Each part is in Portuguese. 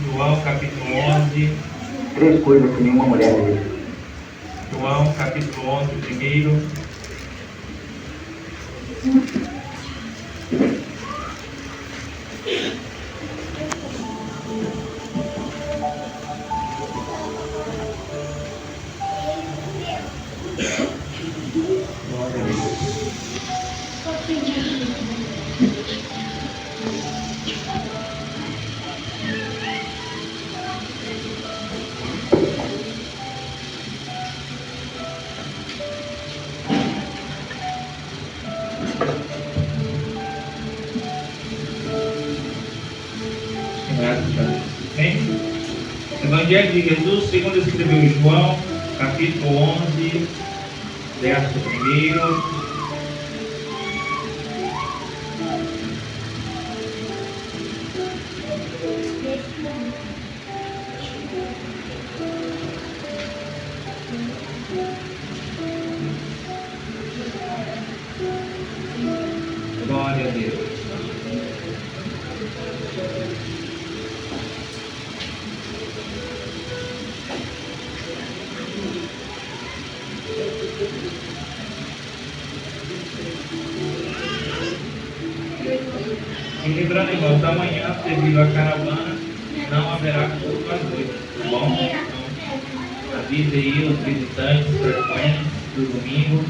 João capítulo 11. 3 coisas que nenhuma mulher fez. João capítulo 11, primeiro. Glória a Deus. Bem, Evangelho de Jesus, segundo escreveu João, capítulo 11, verso 1. Glória a Deus. E lembrando, irmãos, amanhã, devido à caravana, não haverá culto às 8, tá bom? Então, avise aí os visitantes frequentes do domingo.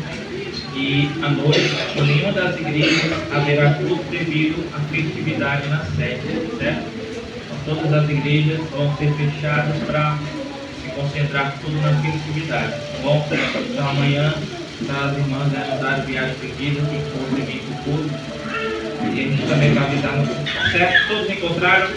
E à noite, em nenhuma das igrejas haverá culto devido à festividade na sede, certo? Então, todas as igrejas vão ser fechadas para se concentrar tudo na festividade, tá bom? Então amanhã, as irmãs devem dar viagem seguida, que encontrem o culto. E a gente também vai avisar no culto, certo? Todos encontraram?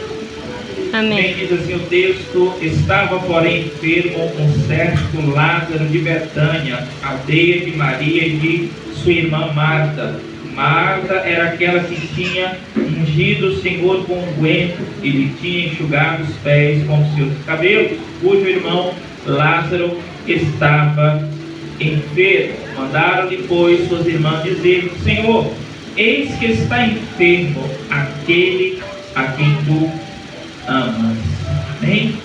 Amém. Bem, diz assim o texto: estava, porém, enfermo um certo Lázaro de Betânia, aldeia de Maria e de sua irmã Marta. Marta era aquela que tinha ungido o Senhor com unguento e lhe tinha enxugado os pés com seus cabelos, cujo irmão Lázaro estava enfermo. Mandaram-lhe, pois, suas irmãs dizer: Senhor, eis que está enfermo aquele a quem tu amas. Amém?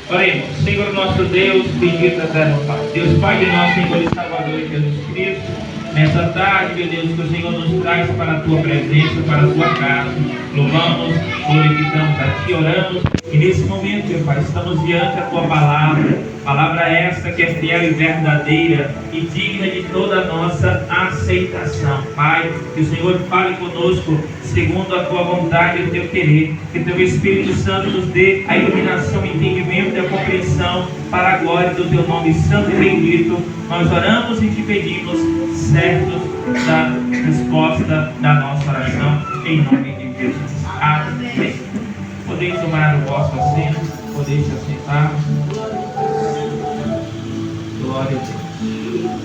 Oremos. Senhor nosso Deus, bendito eterno Pai, Deus Pai de nosso Senhor e Salvador Jesus Cristo, nessa tarde, meu Deus, que o Senhor nos traz para a Tua presença, para a Tua casa. Louvamos, glorificamos a Ti, oramos. E nesse momento, meu Pai, estamos diante da Tua palavra esta que é fiel e verdadeira e digna de toda a nossa aceitação. Pai, que o Senhor fale conosco segundo a Tua vontade e o Teu querer. Que Teu Espírito Santo nos dê a iluminação, o entendimento e a compreensão para a glória do Teu nome santo e bendito. Nós oramos e Te pedimos, certos da resposta da nossa oração, em nome de Jesus. Amém. Podeis tomar o vosso assento, podeis se assentar. Glória a Deus.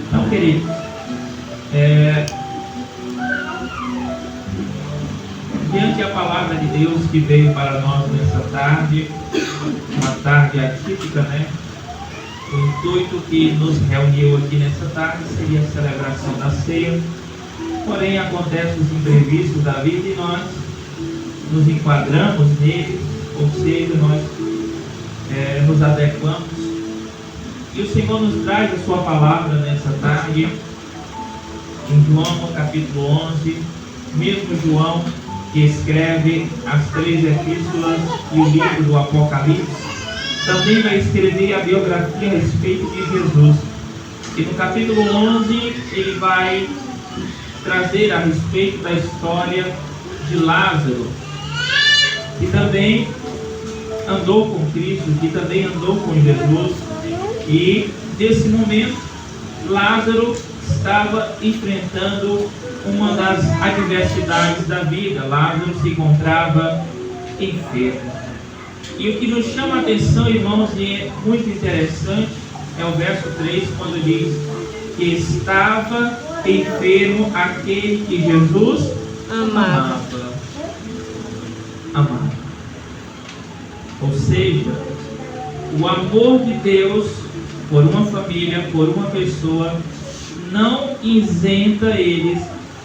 Então, queridos, diante da palavra de Deus que veio para nós nessa tarde, uma tarde atípica, né? O intuito que nos reuniu aqui nessa tarde seria a celebração da ceia. Porém, acontecem os imprevistos da vida e nós nos enquadramos neles, ou seja, nós nos adequamos. E o Senhor nos traz a sua palavra nessa tarde, em João, no capítulo 11, mesmo João, que escreve as 3 epístolas e o livro do Apocalipse, também vai escrever a biografia a respeito de Jesus. E no capítulo 11, ele vai trazer a respeito da história de Lázaro, que também andou com Cristo, que também andou com Jesus. E nesse momento, Lázaro estava enfrentando uma das adversidades da vida. Lázaro se encontrava enfermo. E o que nos chama a atenção, irmãos, e é muito interessante, é o verso 3, quando diz que estava enfermo aquele que Jesus amava. Ou seja, o amor de Deus por uma família, por uma pessoa, não isenta eles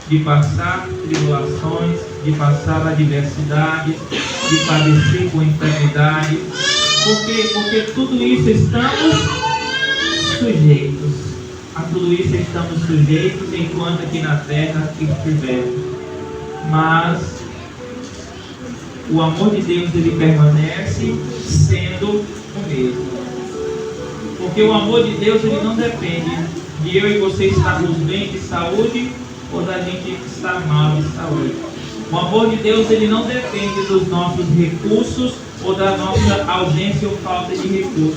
de passar tribulações, de passar adversidades, de padecer com enfermidades. Por quê? Porque tudo isso estamos sujeitos. A tudo isso estamos sujeitos enquanto aqui na terra estivermos. Mas o amor de Deus, ele permanece sendo o mesmo. Porque o amor de Deus, ele não depende de eu e você estarmos bem de saúde ou da gente estar mal de saúde. O amor de Deus, ele não depende dos nossos recursos ou da nossa ausência ou falta de recursos.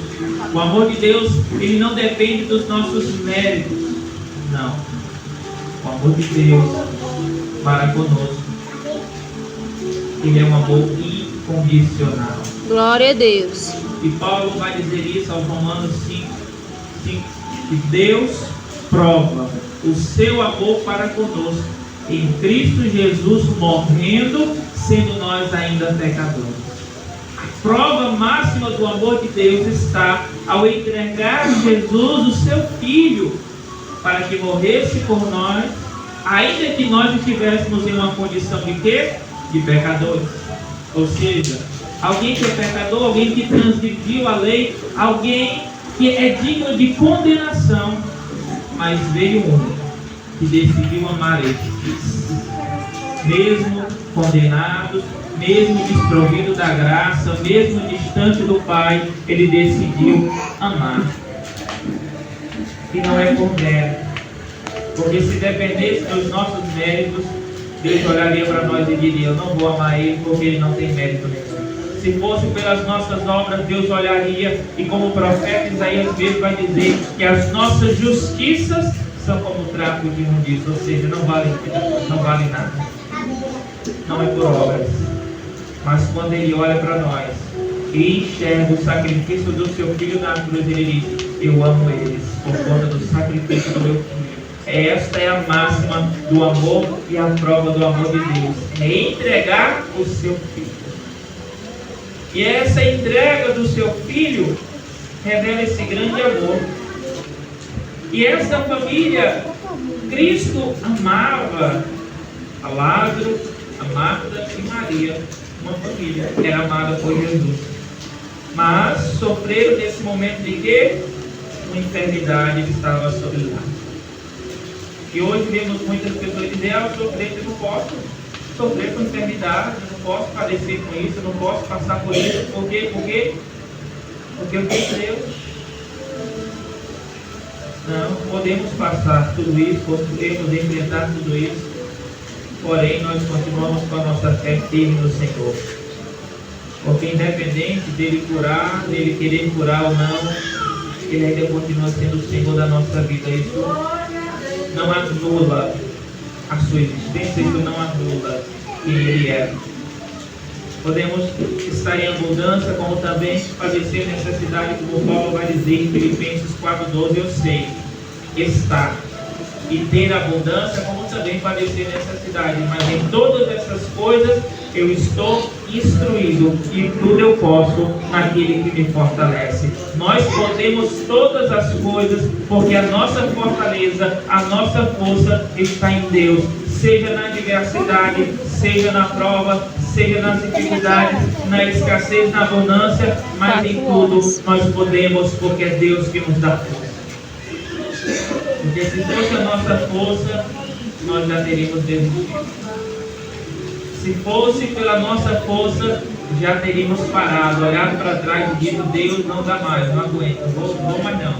O amor de Deus, ele não depende dos nossos méritos. Não. O amor de Deus para conosco, ele é um amor incondicional. Glória a Deus. E Paulo vai dizer isso aos Romanos 5, que Deus prova o seu amor para conosco em Cristo Jesus, morrendo, sendo nós ainda pecadores. A prova máxima do amor de Deus está ao entregar Jesus, o seu Filho, para que morresse por nós, ainda que nós estivéssemos em uma condição de quê? De pecadores. Ou seja, alguém que é pecador, alguém que transgrediu a lei, alguém que é digno de condenação, mas veio um que decidiu amar esses, mesmo condenado, mesmo desprovido da graça, mesmo distante do Pai, ele decidiu amar. E não é por mérito, porque se dependesse dos nossos méritos, Deus olharia para nós e diria: eu não vou amar ele porque ele não tem mérito nenhum. Se fosse pelas nossas obras, Deus olharia, e como o profeta Isaías mesmo vai dizer, que as nossas justiças são como trapo de imundícia, ou seja, não vale nada. Não é por obras. Mas quando ele olha para nós e enxerga o sacrifício do seu filho na cruz, ele diz: eu amo eles por conta do sacrifício do meu filho. Esta é a máxima do amor e a prova do amor de Deus, é entregar o seu filho. E essa entrega do seu filho revela esse grande amor. E essa família, Cristo amava a Lázaro, a Marta e Maria. Uma família era amada por Jesus. Mas sofreram nesse momento de quê? Uma enfermidade que estava sobre Lázaro. E hoje vemos muitas pessoas dizer: eu sofri, eu não posso sofrer com enfermidade, eu não posso padecer com isso, eu não posso passar por isso. Por quê? Porque eu tenho Deus. Não podemos passar tudo isso, podemos enfrentar tudo isso, porém nós continuamos com a nossa fé firme no Senhor. Porque independente dele curar, dele querer curar ou não, ele ainda continua sendo o Senhor da nossa vida. Isso não anula a sua existência, isso não anula quem ele é. Podemos estar em abundância, como também padecer necessidade, como Paulo vai dizer em Filipenses 4,12, eu sei estar e ter abundância, como também padecer necessidade, mas em todas essas coisas eu estou instruído e tudo eu posso naquele que me fortalece. Nós podemos todas as coisas porque a nossa fortaleza, a nossa força está em Deus, seja na adversidade, seja na prova, seja nas dificuldades, na escassez, na abundância, mas em tudo nós podemos, porque é Deus que nos dá força. Porque se fosse a nossa força, nós já teríamos desistido. Se fosse pela nossa força, já teríamos parado, olhado para trás e dito: Deus, não dá mais, não aguento, vou mais não.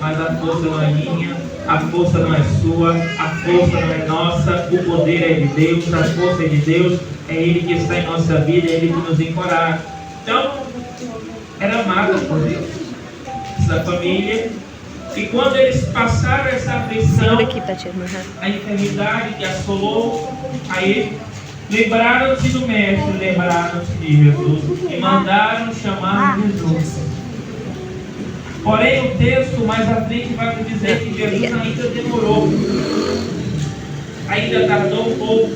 Mas a força não é minha, a força não é sua, a força não é nossa, o poder é de Deus, a força é de Deus, é Ele que está em nossa vida, é Ele que nos encoraja. Então, era amada por Deus, essa família. E quando eles passaram essa aflição, a enfermidade que assolou, aí lembraram-se do Mestre, lembraram-se de Jesus e mandaram chamar Jesus. Porém, o texto mais à frente vai nos dizer que Jesus ainda demorou, ainda tardou um pouco.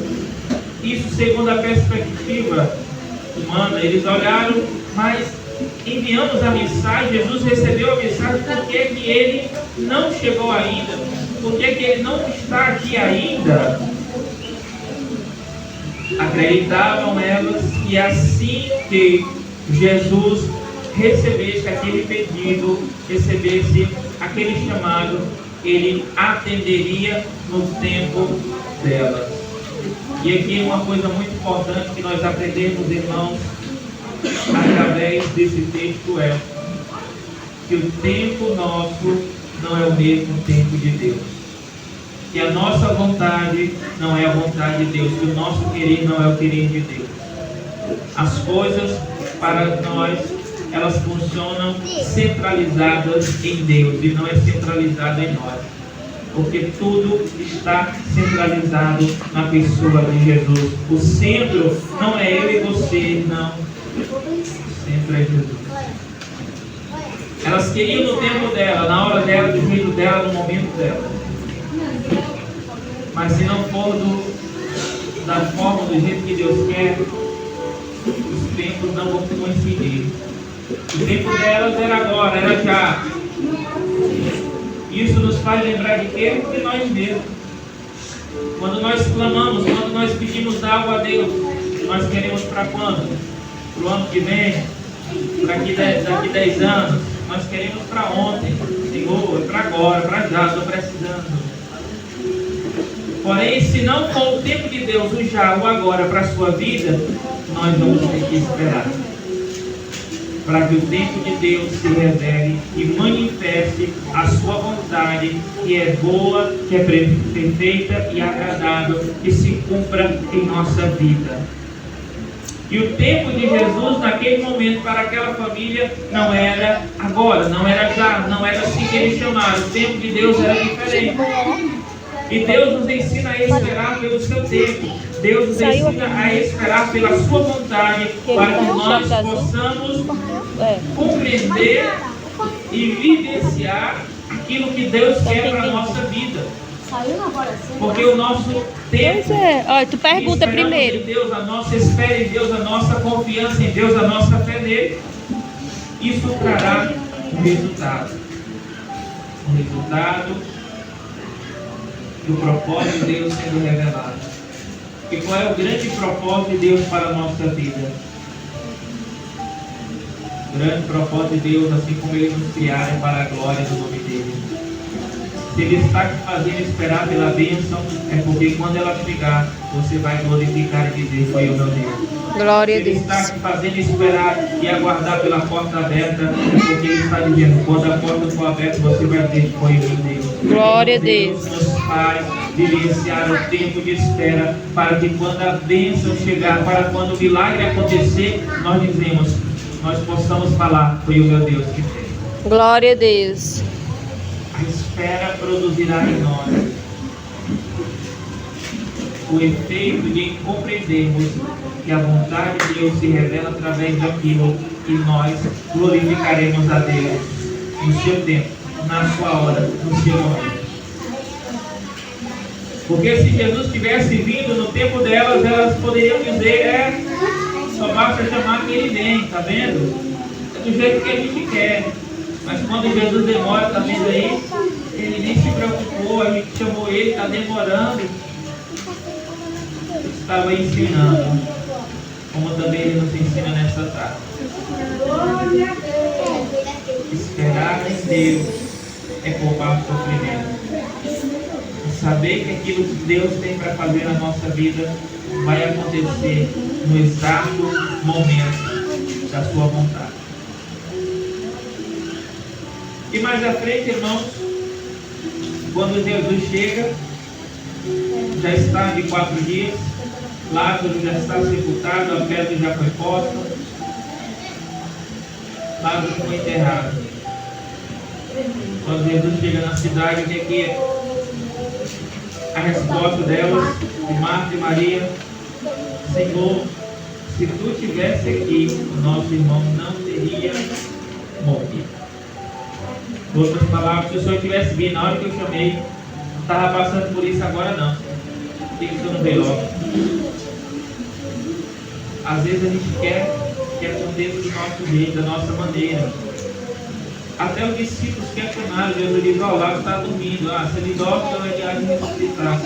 Isso segundo a perspectiva humana. Eles olharam, mas enviamos a mensagem, Jesus recebeu a mensagem, por que que ele não chegou ainda? Por que que ele não está aqui ainda? Acreditavam elas que assim que Jesus recebesse aquele pedido, recebesse aquele chamado, ele atenderia no tempo delas. E aqui uma coisa muito importante que nós aprendemos, irmãos, através desse texto é que o tempo nosso não é o mesmo tempo de Deus. Que a nossa vontade não é a vontade de Deus. Que o nosso querer não é o querer de Deus. As coisas para nós, elas funcionam centralizadas em Deus e não é centralizado em nós. Porque tudo está centralizado na pessoa de Jesus. O centro não é eu e você, não. O centro é Jesus. Elas queriam no tempo dela, na hora dela, do jeito dela, no momento dela. Mas se não for da forma, do jeito que Deus quer, os tempos não vão coincidir. O tempo delas era agora, era já. Isso nos faz lembrar de quê? De nós mesmos. Quando nós clamamos, quando nós pedimos algo a Deus, nós queremos para quando? Para o ano que vem? Para daqui 10 anos? Nós queremos para ontem. Senhor, é para agora, para já, estou precisando. Porém, se não for o tempo de Deus, o já, o agora para a sua vida, nós vamos ter que esperar. Para que o tempo de Deus se revele e manifeste a sua vontade, que é boa, que é perfeita e agradável, que se cumpra em nossa vida. E o tempo de Jesus, naquele momento, para aquela família, não era agora, não era já, não era assim que eles chamaram. O tempo de Deus era diferente. E Deus nos ensina a esperar pelo seu tempo. Deus nos ensina a esperar pela sua vontade, para que nós possamos compreender e vivenciar aquilo que Deus quer para a nossa vida. Porque o nosso tempo, Pois é, olha, tu pergunta esperamos primeiro. em Deus, a nossa espera em Deus, a nossa confiança em Deus, a nossa fé nele, isso trará um resultado. Um resultado do propósito de Deus sendo revelado. E qual é o grande propósito de Deus para a nossa vida? O grande propósito de Deus, assim como Ele nos criar, é para a glória do nome dEle. Se Ele está te fazendo esperar pela bênção, é porque quando ela chegar, você vai glorificar e dizer: foi o meu Deus. Glória a Se Ele Deus. está te fazendo esperar e aguardar pela porta aberta, é porque Ele está dizendo: quando a porta for aberta, você vai dizer que foi o meu Deus. Glória a Deus Deus. nos faz vivenciar o tempo de espera, para que quando a bênção chegar, para quando o milagre acontecer, nós possamos falar: foi o meu Deus que fez. Glória a Deus. A espera produzirá em nós o efeito de compreendermos que a vontade de Deus se revela através daquilo que nós glorificaremos a Deus no seu tempo, na sua hora, no seu momento. Porque se Jesus tivesse vindo no tempo delas, elas poderiam dizer: só basta chamar que Ele vem, tá vendo? É do jeito que a gente quer. Mas quando Jesus demora, tá vendo aí? Ele nem se preocupou, a gente chamou Ele, está demorando. Estava ensinando, como também Ele nos ensina nessa tarde. Esperar em Deus é poupar o sofrimento. Saber que aquilo que Deus tem para fazer na nossa vida vai acontecer no exato momento da sua vontade. E mais à frente, irmãos, quando Jesus chega, já está de 4 dias, Lázaro já está sepultado, a pedra já foi posta, Lázaro foi enterrado. Quando Jesus chega na cidade, tem aqui a resposta delas, de Marta e Maria: Senhor, se tu estivesse aqui, o nosso irmão não teria morrido. Em outras palavras, se o Senhor tivesse vindo na hora que eu chamei, não estava passando por isso agora não. Por que o Senhor não veio logo? Às vezes a gente quer que aconteça do nosso jeito, da nossa maneira. Até os discípulos questionaram, Jesus disse: ó, lá está dormindo. Se ele dorme, então ele há de ressuscitar.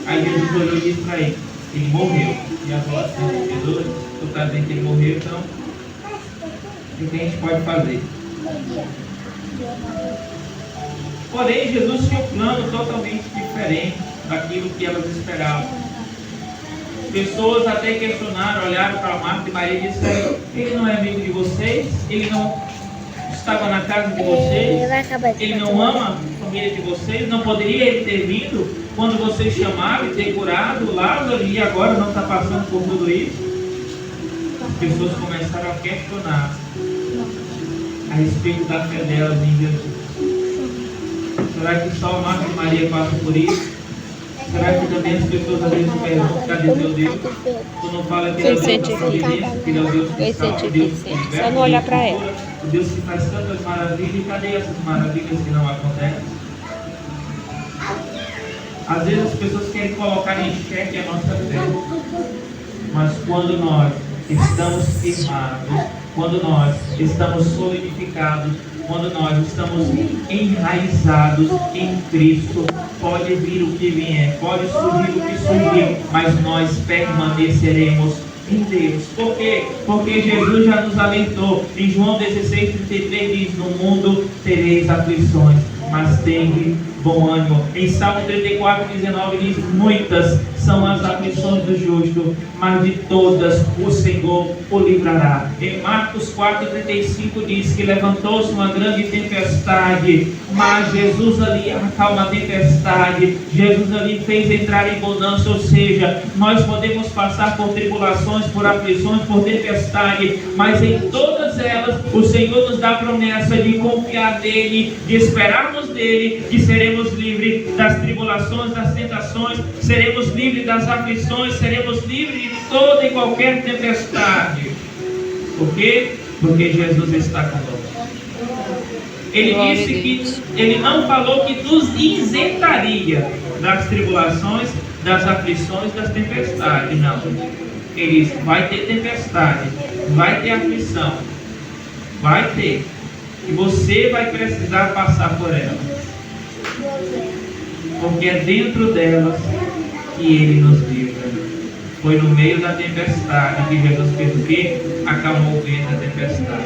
Aí Jesus olhou e disse para ele: ele morreu. e a relação de Jesus, por causa de que ele morreu, então, o que a gente pode fazer? Porém, Jesus tinha um plano totalmente diferente daquilo que elas esperavam. Pessoas até questionaram, olharam para Marta e Maria e disseram: ele não é amigo de vocês? Ele não estava na casa de vocês? Ele não ama a família de vocês? Não poderia ele ter vindo quando vocês chamaram e ter curado Lázaro e agora não está passando por tudo isso? As pessoas começaram a questionar a respeito da fé delas em Jesus. Será que só Marta e Maria passam por isso? Será que também as pessoas às vezes perguntam: cadê teu Deus? Tu não fala que ele é o Deus da providência, que ele é o Deus que salva, o Deus que liberta, só não olhar para ela. o Deus que faz tantas maravilhas, e cadê essas maravilhas que não acontecem? Às vezes as pessoas querem colocar em xeque a nossa fé, mas quando nós estamos firmados, quando nós estamos solidificados, quando nós estamos enraizados em Cristo, pode vir o que vier, pode surgir o que surgir, mas nós permaneceremos em Deus. Por quê? Porque Jesus já nos alertou. Em João 16:33 diz: no mundo tereis aflições, mas tende bom ânimo. Em Salmo 34:19 diz: muitas são as aflições do justo, mas de todas o Senhor o livrará. Em Marcos 4:35 diz que levantou-se uma grande tempestade, mas Jesus ali acalma a tempestade. Jesus ali fez entrar em bonança, ou seja, nós podemos passar por tribulações, por aflições, por tempestade, mas em todas elas o Senhor nos dá a promessa de confiar nele, de esperarmos nele, que seremos livres das tribulações, das tentações, seremos livres das aflições, seremos livres de toda e qualquer tempestade. Por quê? Porque Jesus está conosco. Ele disse que ele não falou que nos isentaria das tribulações, das aflições, das tempestades. Não. Ele disse: vai ter tempestade, vai ter aflição, vai ter. E você vai precisar passar por ela. Porque é dentro delas que Ele nos livra. Foi no meio da tempestade que Jesus fez o quê? Acalmou o vento da tempestade.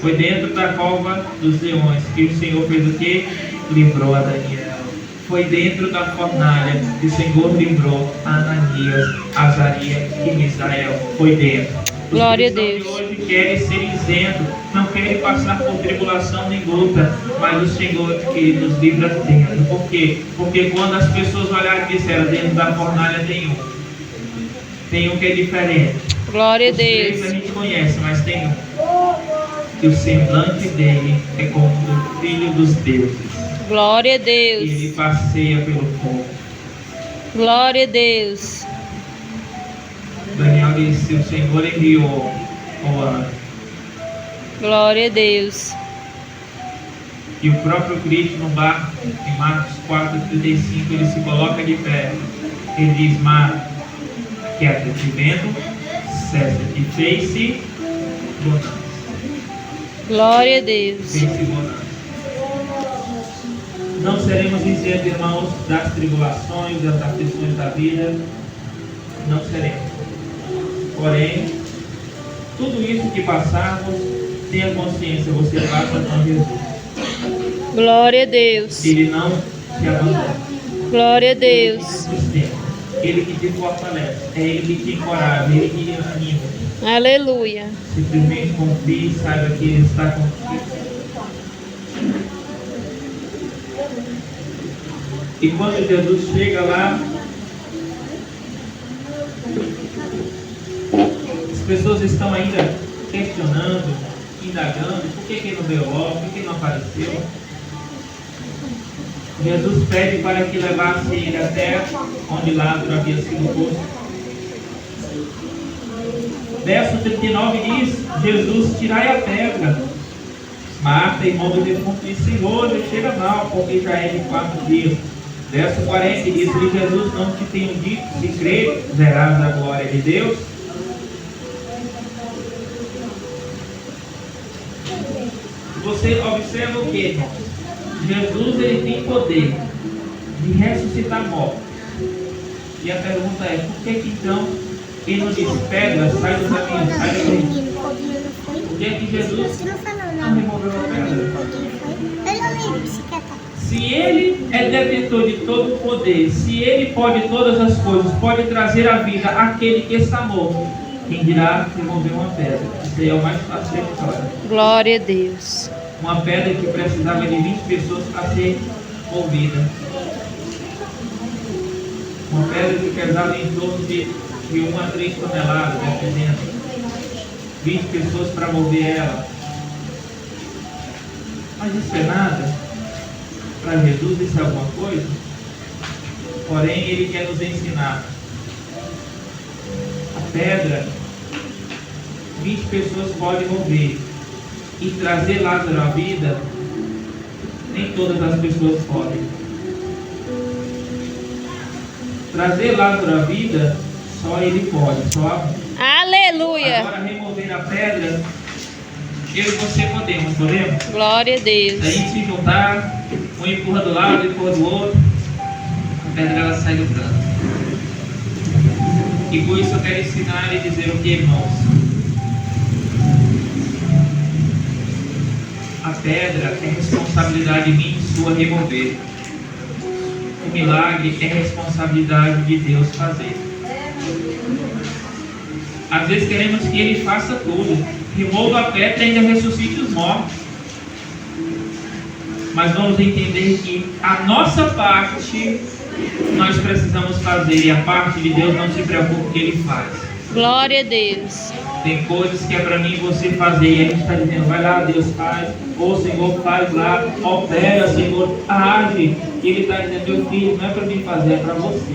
Foi dentro da cova dos leões que o Senhor fez o quê? Livrou a Daniel. Foi dentro da fornalha que o Senhor livrou a Ananias, Azarias e Misael. Foi dentro. Glória a Os Deus. cristãos de hoje querem ser isentos, não querem passar por tribulação nem luta, mas o Senhor que nos livra dentro. Por quê? Porque quando as pessoas olharem e disseram: dentro da fornalha tem um que é diferente. Glória a Os três Deus. a gente conhece, mas tem um. E o semblante dele é como do Filho dos deuses. Glória a E ele Deus. passeia pelo fogo. Glória a Deus. Daniel disse: o Senhor enviou o anjo. Glória a Deus. E o próprio Cristo no barco, em Marcos 4:35, ele se coloca de pé. Ele diz: mar, quieta-te vento, cessa-te, fez-se bonança. Glória a Deus. Fez-se bonança. Não seremos isentos, irmãos, das tribulações, das aflições da vida. Não seremos. Porém, tudo isso que passarmos, tenha consciência, você passa com Jesus. Glória a Deus. Ele não te abandona. Glória a Ele Deus. te sustenta. Ele que te fortalece. É Ele que te encoraja. Ele que te anima. Aleluia. Simplesmente confie e saiba que Ele está contigo. E quando Jesus chega lá, as pessoas estão ainda questionando, indagando: por que ele não veio logo, por que ele não apareceu? Jesus pede para que levasse ele até onde Lázaro havia sido posto. Verso 39 diz: Jesus, tirai a pedra. Marta, irmã do defunto, disse: Senhor, já cheira mal, porque já é de 4 dias. Verso 40 diz: e Jesus, não te tenho dito, se crer, verás a glória de Deus. Você observa o que, irmãos? Jesus, ele tem poder de ressuscitar mortos. E a pergunta é: por que então Ele não disse, pedra, sai do caminho, sai do caminho. O que é que Jesus não removeu a pedra? Se ele é detentor de todo o poder, se ele pode todas as coisas, pode trazer à vida aquele que está morto, quem dirá remover uma pedra? Isso aí é o mais fácil da história. Glória a Deus. Uma pedra que precisava de 20 pessoas para ser movida. Uma pedra que pesava em torno de 1 a 3 toneladas, dependendo. 20 pessoas para mover ela. Mas isso é nada. Para Jesus isso é alguma coisa. Porém, Ele quer nos ensinar. A pedra, 20 pessoas podem mover. E trazer Lázaro à vida, nem todas as pessoas podem. Trazer Lázaro à vida, só Ele pode, só Aleluia. Agora remover a pedra, eu e você podemos? Glória a Deus. Se a gente se juntar, um empurra do lado, empurra do outro, a pedra ela sai do canto. E com isso eu quero ensinar e dizer o que, irmãos? A pedra é responsabilidade minha e sua remover. O milagre é responsabilidade de Deus fazer. Às vezes queremos que Ele faça tudo. Remova a pedra e ainda ressuscite os mortos. Mas vamos entender que a nossa parte nós precisamos fazer. E a parte de Deus não se preocupe que Ele faz. Glória a Deus. Tem coisas que é para mim e você fazer. E a gente está dizendo, vai lá, Deus faz. Ou Senhor faz lá. Opera, Senhor, age. E Ele está dizendo, meu filho, não é para mim fazer, é para você.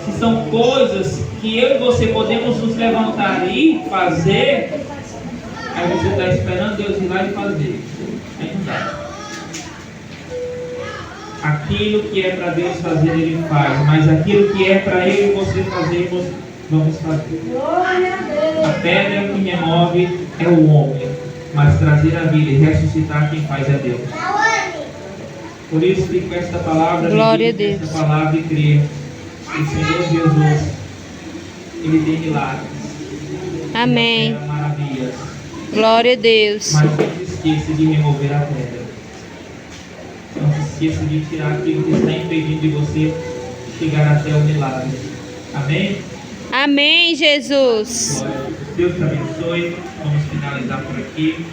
Se são coisas que eu e você podemos nos levantar e fazer, aí você está esperando Deus ir lá e fazer. Aí não dá. Aquilo que é para Deus fazer, Ele faz. Mas aquilo que é para eu e você fazer, vamos fazer. A pedra que me move é o homem, mas trazer a vida e ressuscitar quem faz é Deus. Por isso fico com esta palavra, glória a Deus. Esta palavra e creio que o Senhor Jesus, Ele tem milagres. Amém. Ele tem maravilhas. Glória a Deus. Mas não se esqueça de remover a pedra. Não se esqueça de tirar aquilo que está impedindo de você chegar até o milagre. Amém? Amém, Jesus. Glória a Deus. Deus te abençoe. Vamos finalizar por aqui.